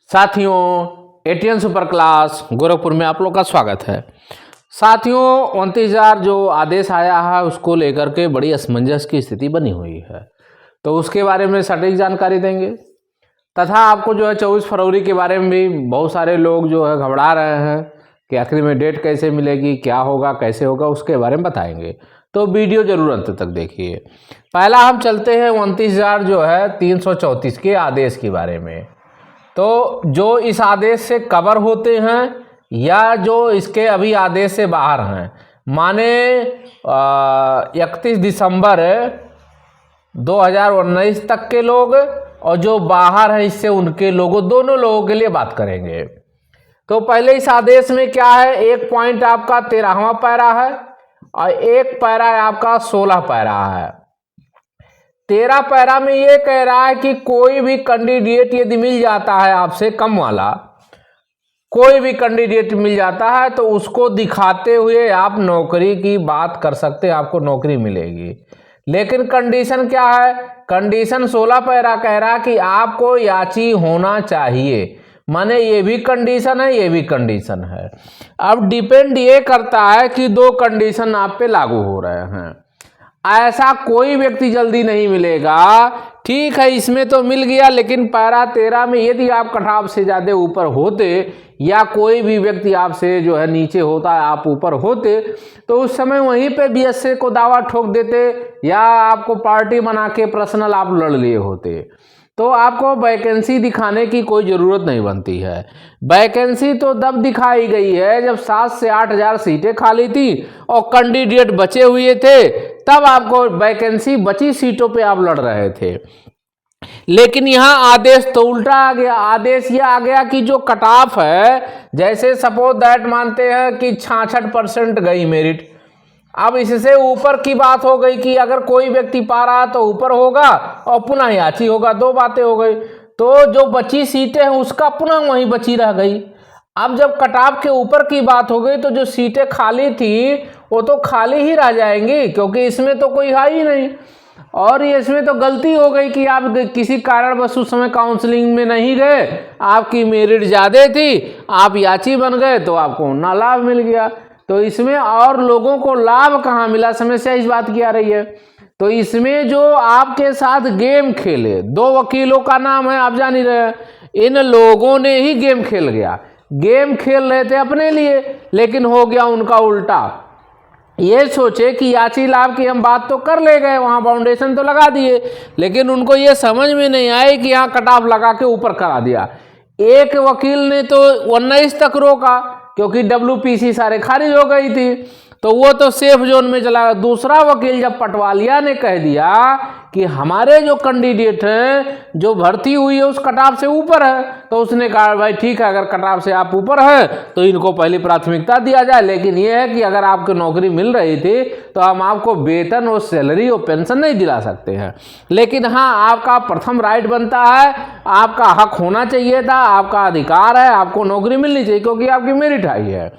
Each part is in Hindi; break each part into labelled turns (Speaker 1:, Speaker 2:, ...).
Speaker 1: साथियों, एटीएन सुपर क्लास गोरखपुर में आप लोग का स्वागत है। साथियों, 29,000 जो आदेश आया है उसको लेकर के बड़ी असमंजस की स्थिति बनी हुई है, तो उसके बारे में सटीक जानकारी देंगे तथा आपको जो है 24 फरवरी के बारे में भी बहुत सारे लोग जो है घबरा रहे हैं कि आखिर में डेट कैसे मिलेगी, क्या होगा, कैसे होगा, उसके बारे में बताएंगे। तो वीडियो जरूर अंत तक देखिए। पहला हम चलते हैं 29,000 जो है 334 के आदेश के बारे में। तो जो इस आदेश से कवर होते हैं या जो इसके अभी आदेश से बाहर हैं, माने 31 दिसंबर 2019 तक के लोग और जो बाहर हैं इससे उनके लोगों, दोनों लोगों के लिए बात करेंगे। तो पहले इस आदेश में क्या है, एक पॉइंट आपका 13वां पैरा है और एक पैरा आपका 16 पैरा है। 13 पैरा में ये कह रहा है कि कोई भी कैंडिडेट यदि मिल जाता है आपसे कम वाला, कोई भी कैंडिडेट मिल जाता है तो उसको दिखाते हुए आप नौकरी की बात कर सकते हैं, आपको नौकरी मिलेगी। लेकिन कंडीशन क्या है, कंडीशन 16 पैरा कह रहा है कि आपको याची होना चाहिए। माने ये भी कंडीशन है, ये भी कंडीशन है। अब डिपेंड ये करता है कि दो कंडीशन आप पे लागू हो रहे हैं। ऐसा कोई व्यक्ति जल्दी नहीं मिलेगा, ठीक है इसमें तो मिल गया, लेकिन पैरा 13 में यदि आप कटाव से ज़्यादा ऊपर होते या कोई भी व्यक्ति आपसे जो है नीचे होता है, आप ऊपर होते, तो उस समय वहीं पे बीएसए को दावा ठोक देते या आपको पार्टी बना के पर्सनल आप लड़ लिए होते। तो आपको वैकेंसी दिखाने की कोई ज़रूरत नहीं बनती है। वैकेंसी तो तब दिखाई गई है जब 7 से 8 हज़ार सीटें खाली थी और कैंडिडेट बचे हुए थे, तब आपको वैकेंसी बची सीटों पे आप लड़ रहे थे। लेकिन यहाँ आदेश तो उल्टा आ गया। आदेश ये आ गया कि जो कट ऑफ है, जैसे सपोज दैट मानते हैं कि 66% गई मेरिट, अब इससे ऊपर की बात हो गई कि अगर कोई व्यक्ति पा रहा तो ऊपर होगा और पुनः याची होगा, दो बातें हो गई। तो जो बची सीटें हैं उसका पुनः वहीं बची रह गई। अब जब कटाव के ऊपर की बात हो गई तो जो सीटें खाली थी वो तो खाली ही रह जाएंगी, क्योंकि इसमें तो कोई है ही नहीं। और ये इसमें तो गलती हो गई कि आप किसी कारणवश उस समय काउंसलिंग में नहीं गए, आपकी मेरिट ज़्यादा थी, आप याची बन गए तो आपको ना लाभ मिल गया। तो इसमें और लोगों को लाभ कहाँ मिला, समस्या इस बात की आ रही है। तो इसमें जो आपके साथ गेम खेले, दो वकीलों का नाम है, आप जान ही रहे हैं, इन लोगों ने ही गेम खेल गया। गेम खेल रहे थे अपने लिए, लेकिन हो गया उनका उल्टा। ये सोचे कि याची लाभ की हम बात तो कर ले गए, वहाँ फाउंडेशन तो लगा दिए, लेकिन उनको ये समझ में नहीं आए कि यहाँ कट ऑफ लगा के ऊपर करा दिया। एक वकील ने तो 19 तक रोका क्योंकि WPC सारे खारिज हो गई थी, तो वो तो सेफ जोन में चला गया। दूसरा वकील जब पटवालिया ने कह दिया कि हमारे जो कैंडिडेट हैं जो भर्ती हुई है उस कटाव से ऊपर है, तो उसने कहा भाई ठीक है, अगर कटाव से आप ऊपर हैं तो इनको पहली प्राथमिकता दिया जाए। लेकिन ये है कि अगर आपको नौकरी मिल रही थी तो हम आपको वेतन और सैलरी और पेंशन नहीं दिला सकते हैं, लेकिन हाँ आपका प्रथम राइट बनता है, आपका हक होना चाहिए था, आपका अधिकार है, आपको नौकरी मिलनी चाहिए क्योंकि आपकी मेरिट आई है।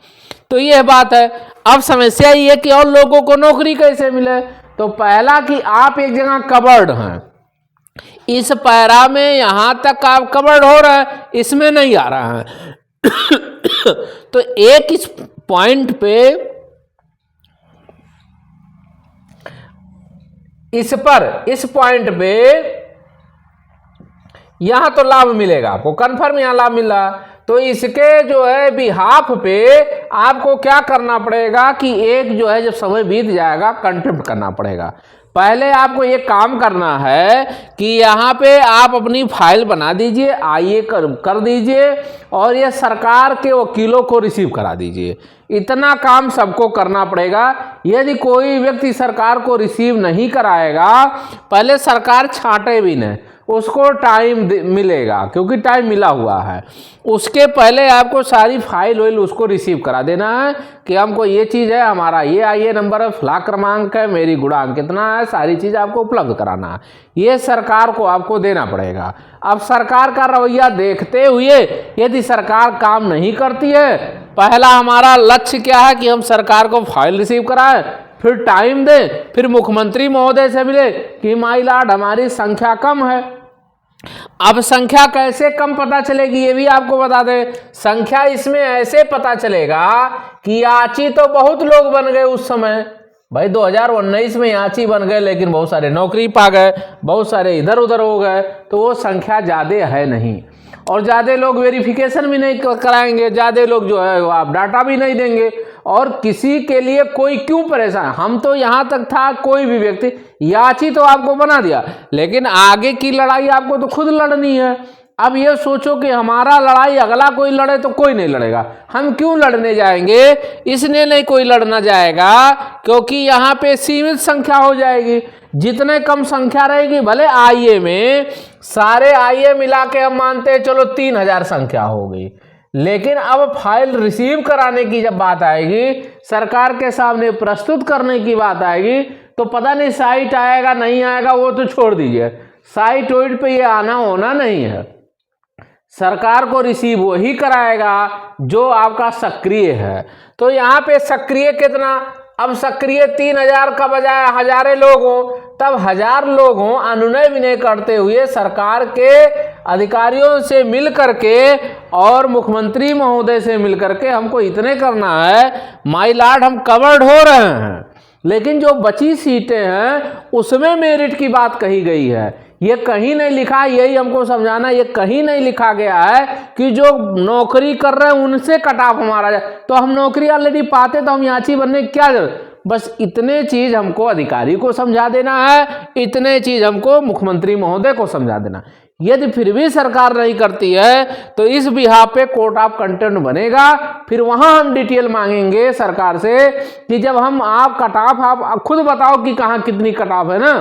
Speaker 1: तो यह बात है। अब समस्या ये है कि और लोगों को नौकरी कैसे मिले। तो पहला कि आप एक जगह कवर्ड हैं, इस पैरा में यहां तक आप कवर्ड हो रहे हैं, इसमें नहीं आ रहा है। तो एक इस पॉइंट पे, इस पॉइंट पे यहां तो लाभ मिलेगा आपको, कन्फर्म यहां लाभ मिल रहा। तो इसके जो है बिहाफ पे आपको क्या करना पड़ेगा कि एक जो है जब समय बीत जाएगा कंटेम्प्ट करना पड़ेगा। पहले आपको ये काम करना है कि यहाँ पे आप अपनी फाइल बना दीजिए, आईए कर दीजिए और ये सरकार के वकीलों को रिसीव करा दीजिए। इतना काम सबको करना पड़ेगा। यदि कोई व्यक्ति सरकार को रिसीव नहीं कराएगा, पहले सरकार छांटे भी नहीं, उसको टाइम मिलेगा क्योंकि टाइम मिला हुआ है। उसके पहले आपको सारी फाइल वाइल उसको रिसीव करा देना है कि हमको ये चीज़ है, हमारा ये आईए नंबर है, फला क्रमांक है, मेरी गुणांक कितना है, सारी चीज़ आपको उपलब्ध कराना है। ये सरकार को आपको देना पड़ेगा। अब सरकार का रवैया देखते हुए यदि सरकार काम नहीं करती है, पहला हमारा लक्ष्य क्या है कि हम सरकार को फाइल रिसीव कराएं, फिर टाइम दें, फिर मुख्यमंत्री महोदय से मिले कि माई लॉर्ड हमारी संख्या कम है, अब संख्या कैसे कम पता चलेगी ये भी आपको बता दें। संख्या इसमें ऐसे पता चलेगा कि याची तो बहुत लोग बन गए उस समय, भाई 2019 में याची बन गए, लेकिन बहुत सारे नौकरी पा गए, बहुत सारे इधर उधर हो गए, तो वो संख्या ज़्यादा है नहीं। और ज़्यादा लोग वेरिफिकेशन भी नहीं कराएंगे, ज़्यादा लोग जो है वो आप डाटा भी नहीं देंगे, और किसी के लिए कोई क्यों परेशान। हम तो यहाँ तक था कोई भी व्यक्ति याची तो आपको बना दिया, लेकिन आगे की लड़ाई आपको तो खुद लड़नी है। अब ये सोचो कि हमारा लड़ाई अगला कोई लड़े तो कोई नहीं लड़ेगा, हम क्यों लड़ने जाएंगे, इसलिए नहीं कोई लड़ना जाएगा, क्योंकि यहाँ पे सीमित संख्या हो जाएगी। जितने कम संख्या रहेगी, भले आईए में सारे आईए मिला के हम मानते हैं चलो 3000 संख्या हो गई, लेकिन अब फाइल रिसीव कराने की जब बात आएगी, सरकार के सामने प्रस्तुत करने की बात आएगी, तो पता नहीं साइट आएगा नहीं आएगा, वो तो छोड़ दीजिए, साइट वाइट पे ये आना होना नहीं है। सरकार को रिसीव वही कराएगा जो आपका सक्रिय है। तो यहाँ पे सक्रिय कितना, अब सक्रिय 3000 का बजाय हजारे लोग हो, तब 1000 लोग हों, अनुनय विनय करते हुए सरकार के अधिकारियों से मिल करके और मुख्यमंत्री महोदय से मिल करके हमको इतने करना है, माय लॉर्ड हम कवर्ड हो रहे हैं। लेकिन जो बची सीटें हैं उसमें मेरिट की बात कही गई है, ये कहीं नहीं लिखा, यही हमको समझाना, ये कहीं नहीं लिखा गया है कि जो नौकरी कर रहे हैं उनसे कट ऑफ हमारा जाए। तो हम नौकरी ऑलरेडी पाते तो हम याची बनने क्या जरूरत। बस इतने चीज हमको अधिकारी को समझा देना है, इतने चीज हमको मुख्यमंत्री महोदय को समझा देना। यदि फिर भी सरकार नहीं करती है तो इस बिहार पे कोर्ट ऑफ कंटेम्प्ट बनेगा, फिर वहां हम डिटेल मांगेंगे सरकार से कि जब हम आप कट ऑफ, आप खुद बताओ कि कहाँ कितनी कट ऑफ है ना,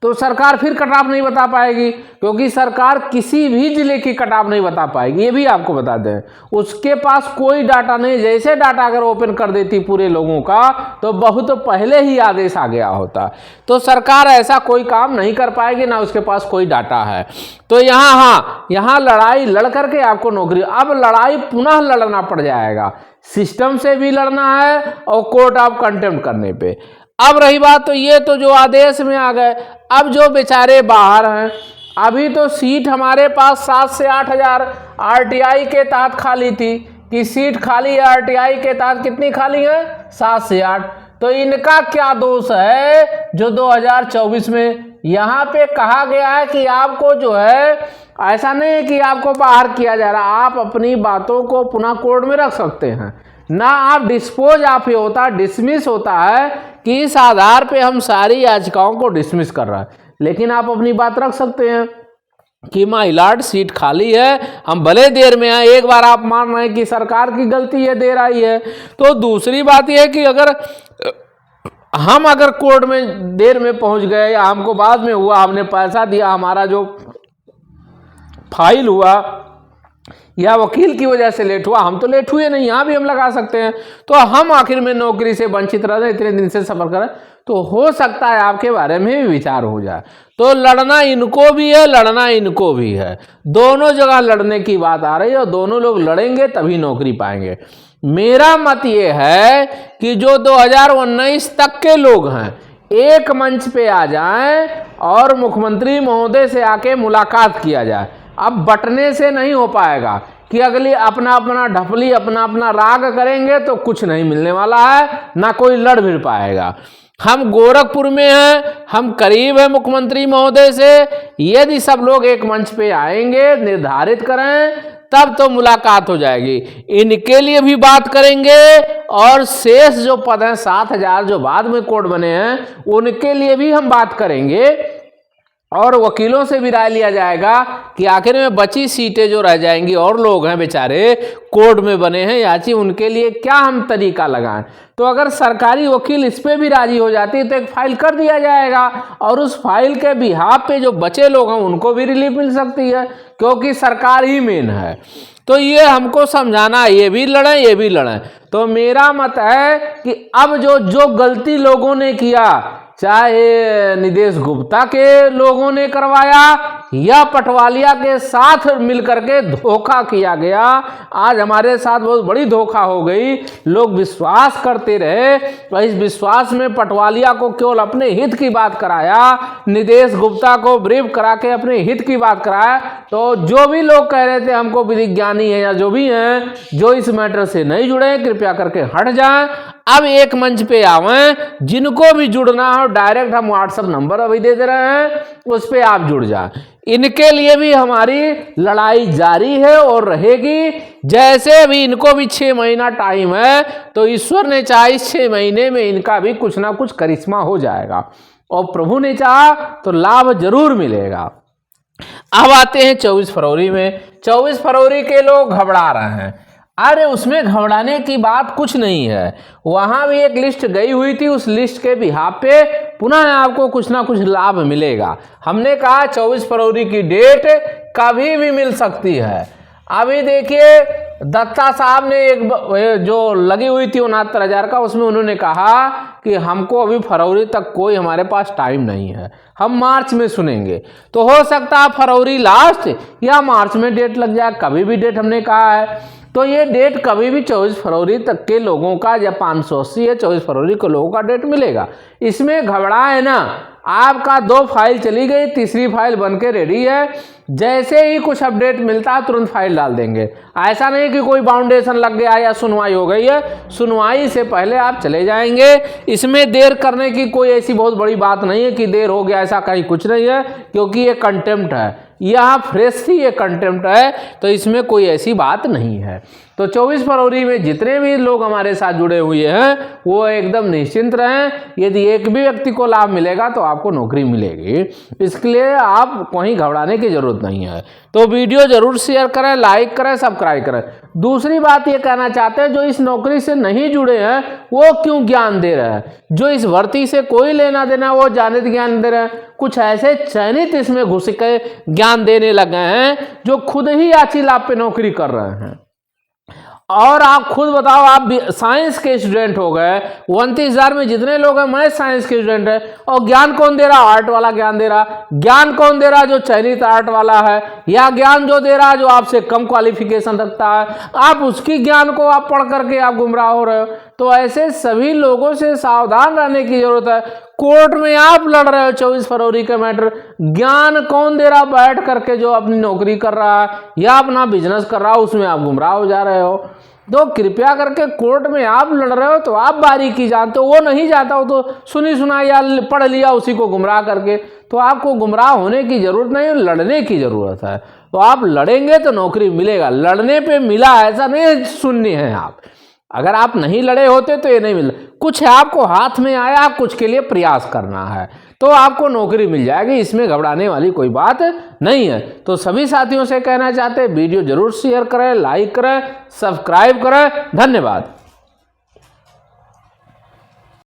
Speaker 1: तो सरकार फिर कट ऑफ नहीं बता पाएगी, क्योंकि सरकार किसी भी जिले की कट ऑफ नहीं बता पाएगी, ये भी आपको बता दें। उसके पास कोई डाटा नहीं, जैसे डाटा अगर ओपन कर देती पूरे लोगों का तो बहुत पहले ही आदेश आ गया होता। तो सरकार ऐसा कोई काम नहीं कर पाएगी, ना उसके पास कोई डाटा है। तो यहाँ हाँ, यहाँ लड़ाई लड़ करके आपको नौकरी, अब लड़ाई पुनः लड़ना पड़ जाएगा, सिस्टम से भी लड़ना है और कोर्ट ऑफ कंटेम्प्ट करने पे। अब रही बात, तो ये तो जो आदेश में आ गए, अब जो बेचारे बाहर हैं, अभी तो सीट हमारे पास 7 से 8 हजार आरटीआई के तहत खाली थी, कि सीट खाली है आरटीआई के तहत, कितनी खाली है 7 से 8। तो इनका क्या दोष है जो 2024 में यहाँ पे कहा गया है कि आपको जो है, ऐसा नहीं है कि आपको बाहर किया जा रहा, आप अपनी बातों को पुनः कोर्ट में रख सकते हैं ना, आप डिस्पोज ऑफ होता, डिसमिस होता है कि इस आधार पे हम सारी याचिकाओं को डिसमिस कर रहा है, लेकिन आप अपनी बात रख सकते हैं कि माय लॉर्ड सीट खाली है, हम भले देर में आए। एक बार आप मान रहे हैं कि सरकार की गलती है, देर आई है, तो दूसरी बात यह है कि अगर हम अगर कोर्ट में देर में पहुंच गए या हमको बाद में हुआ, हमने पैसा दिया, हमारा जो फाइल हुआ या वकील की वजह से लेट हुआ, हम तो लेट हुए नहीं, यहाँ भी हम लगा सकते हैं, तो हम आखिर में नौकरी से वंचित रह रहे, इतने दिन से सफर करें, तो हो सकता है आपके बारे में भी विचार हो जाए। तो लड़ना इनको भी है, लड़ना इनको भी है, दोनों जगह लड़ने की बात आ रही है, और दोनों लोग लड़ेंगे तभी नौकरी पाएंगे। मेरा मत ये है कि जो 2019 तक के लोग हैं एक मंच पे आ जाएं और मुख्यमंत्री महोदय से आके मुलाकात किया जाए। अब बटने से नहीं हो पाएगा कि अगली अपना अपना ढपली, अपना अपना राग करेंगे तो कुछ नहीं मिलने वाला है, ना कोई लड़ भिड़ पाएगा। हम गोरखपुर में हैं, हम करीब है मुख्यमंत्री महोदय से, यदि सब लोग एक मंच पे आएंगे, निर्धारित करें, तब तो मुलाकात हो जाएगी। इनके लिए भी बात करेंगे, और शेष जो पद हैं 7000 जो बाद में कोर्ट बने हैं उनके लिए भी हम बात करेंगे, और वकीलों से भी राय लिया जाएगा कि आखिर में बची सीटें जो रह जाएंगी, और लोग हैं बेचारे कोर्ट में बने हैं याची, उनके लिए क्या हम तरीका लगाएं। तो अगर सरकारी वकील इस पे भी राजी हो जाती है तो एक फाइल कर दिया जाएगा, और उस फाइल के बिहाफ पे जो बचे लोग हैं उनको भी रिलीफ मिल सकती है, क्योंकि सरकार ही मेन है। तो ये हमको समझाना, ये भी लड़ें ये भी लड़ें। तो मेरा मत है कि अब जो गलती लोगों ने किया चाहे निदेश गुप्ता के लोगों ने करवाया या पटवालिया के साथ मिलकर के धोखा किया गया। आज हमारे साथ बहुत बड़ी धोखा हो गई। लोग विश्वास करते रहे और इस विश्वास में पटवालिया को केवल अपने हित की बात कराया, निदेश गुप्ता को ब्रीफ करा के अपने हित की बात कराया। तो जो भी लोग कह रहे थे हमको विधिज्ञानी है या जो भी हैं, जो इस मैटर से नहीं जुड़े, कृपया करके हट जाएं। अब एक मंच पे आवें, जिनको भी जुड़ना हो डायरेक्ट हम व्हाट्सएप नंबर अभी दे रहे हैं, उस पे आप जुड़ जाएं। इनके लिए भी हमारी लड़ाई जारी है और रहेगी। जैसे भी इनको भी 6 महीना टाइम है, तो ईश्वर ने चाहा इस 6 महीने में इनका भी कुछ ना कुछ करिश्मा हो जाएगा और प्रभु ने चाहा तो लाभ जरूर मिलेगा। अब आते हैं 24 फरवरी में। 24 फरवरी के लोग घबरा रहे हैं। अरे उसमें घबराने की बात कुछ नहीं है। वहां भी एक लिस्ट गई हुई थी, उस लिस्ट के बिहाफ पे पुनः आपको कुछ ना कुछ लाभ मिलेगा। हमने कहा 24 फरवरी की डेट कभी भी मिल सकती है। अभी देखिए दत्ता साहब ने एक जो लगी हुई थी 69,000 का, उसमें उन्होंने कहा कि हमको अभी फरवरी तक कोई हमारे पास टाइम नहीं है, हम मार्च में सुनेंगे। तो हो सकता है फरवरी लास्ट या मार्च में डेट लग जाए, कभी भी डेट हमने कहा है। तो ये डेट कभी भी 24 फरवरी तक के लोगों का या 580 या 24 फरवरी के लोगों का डेट मिलेगा। इसमें घबराए ना। आपका 2 फाइल चली गई, तीसरी फाइल बन के रेडी है। जैसे ही कुछ अपडेट मिलता है तुरंत फाइल डाल देंगे। ऐसा नहीं कि कोई बाउंडेशन लग गया या सुनवाई हो गई है, सुनवाई से पहले आप चले जाएंगे। इसमें देर करने की कोई ऐसी बहुत बड़ी बात नहीं है कि देर हो गया, ऐसा कहीं कुछ नहीं है, क्योंकि ये कंटेम्प्ट है, यहाँ फ्रेश ही ये कंटेम्प्ट है, तो इसमें कोई ऐसी बात नहीं है। तो 24 फरवरी में जितने भी लोग हमारे साथ जुड़े हुए हैं वो एकदम निश्चिंत रहें। यदि एक भी व्यक्ति को लाभ मिलेगा तो आपको नौकरी मिलेगी, इसके लिए आप कहीं घबराने की जरूरत नहीं है। तो वीडियो जरूर शेयर करें, लाइक करें, सब्सक्राइब करें। दूसरी बात ये कहना चाहते हैं, जो इस नौकरी से नहीं जुड़े हैं वो क्यों ज्ञान दे रहे हैं? जो इस भर्ती से कोई लेना देना वो जानित ज्ञान दे रहे हैं। कुछ ऐसे चयनित इसमें घुस के ज्ञान देने लगे हैं जो खुद ही आची लाभ पे नौकरी कर रहे हैं। और आप खुद बताओ, आप साइंस के स्टूडेंट हो गए, 29,000 में जितने लोग हैं मैं साइंस के स्टूडेंट है, और ज्ञान कौन दे रहा? आर्ट वाला ज्ञान दे रहा। ज्ञान कौन दे रहा? जो चयनित आर्ट वाला है, या ज्ञान जो दे रहा जो आपसे कम क्वालिफिकेशन रखता है, आप उसकी ज्ञान को आप पढ़ करके आप गुमराह हो रहे हो। तो ऐसे सभी लोगों से सावधान रहने की जरूरत है। कोर्ट में आप लड़ रहे हो 24 फरवरी का मैटर, ज्ञान कौन दे रहा? बैठ करके जो अपनी नौकरी कर रहा है या अपना बिजनेस कर रहा है, उसमें आप गुमराह हो जा रहे हो। तो कृपया करके कोर्ट में आप लड़ रहे हो तो आप बारीकी जानते हो, वो नहीं जाता हो तो सुनी सुना या पढ़ लिया उसी को गुमराह करके। तो आपको गुमराह होने की जरूरत नहीं, लड़ने की जरूरत है। तो आप लड़ेंगे तो नौकरी मिलेगा। लड़ने पे मिला ऐसा नहीं सुननी है आप। अगर आप नहीं लड़े होते तो ये नहीं मिल, कुछ आपको हाथ में आया, कुछ के लिए प्रयास करना है तो आपको नौकरी मिल जाएगी। इसमें घबराने वाली कोई बात नहीं है। तो सभी साथियों से कहना चाहते हैं वीडियो जरूर शेयर करें, लाइक करें, सब्सक्राइब करें। धन्यवाद।